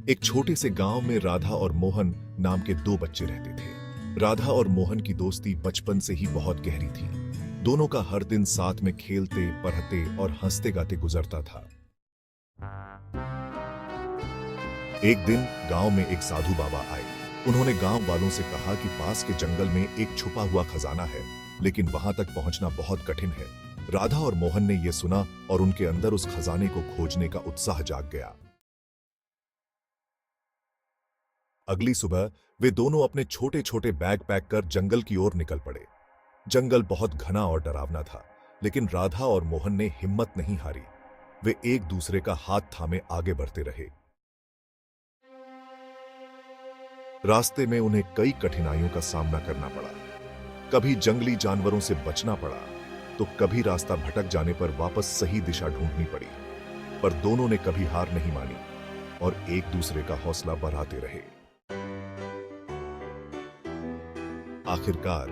एक छोटे से गांव में राधा और मोहन नाम के दो बच्चे रहते थे। राधा और मोहन की दोस्ती बचपन से ही बहुत गहरी थी। दोनों का हर दिन साथ में खेलते, पढ़ते और हंसते गाते गुजरता था। एक दिन गांव में एक साधु बाबा आए। उन्होंने गांव वालों से कहा कि पास के जंगल में एक छुपा हुआ खजाना है, लेकिन वहां तक पहुंचना बहुत कठिन है। राधा और मोहन ने यह सुना और उनके अंदर उस खजाने को खोजने का उत्साह जाग गया। अगली सुबह वे दोनों अपने छोटे छोटे बैग पैक कर जंगल की ओर निकल पड़े। जंगल बहुत घना और डरावना था, लेकिन राधा और मोहन ने हिम्मत नहीं हारी। वे एक दूसरे का हाथ थामे आगे बढ़ते रहे। रास्ते में उन्हें कई कठिनाइयों का सामना करना पड़ा। कभी जंगली जानवरों से बचना पड़ा, तो कभी रास्ता भटक जाने पर वापस सही दिशा ढूंढनी पड़ी। पर दोनों ने कभी हार नहीं मानी और एक दूसरे का हौसला बढ़ाते रहे। आखिरकार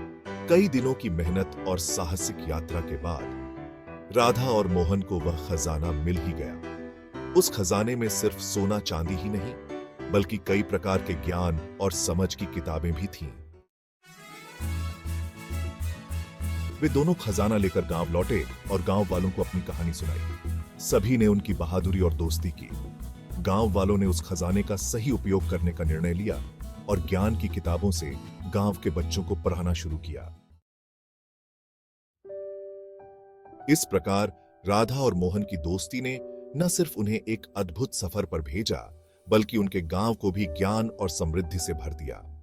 कई दिनों की मेहनत और साहसिक यात्रा के बाद राधा और मोहन को वह खजाना मिल ही गया। उस खजाने में सिर्फ सोना चांदी ही नहीं, बल्कि कई प्रकार के ज्ञान और समझ की किताबें भी थीं। वे दोनों खजाना लेकर गांव लौटे और गांव वालों को अपनी कहानी सुनाई। सभी ने उनकी बहादुरी और दोस्ती की। गांव वालों ने उस खजाने का सही उपयोग करने का निर्णय लिया और ज्ञान की किताबों से गांव के बच्चों को पढ़ाना शुरू किया। इस प्रकार राधा और मोहन की दोस्ती ने न सिर्फ उन्हें एक अद्भुत सफर पर भेजा, बल्कि उनके गांव को भी ज्ञान और समृद्धि से भर दिया।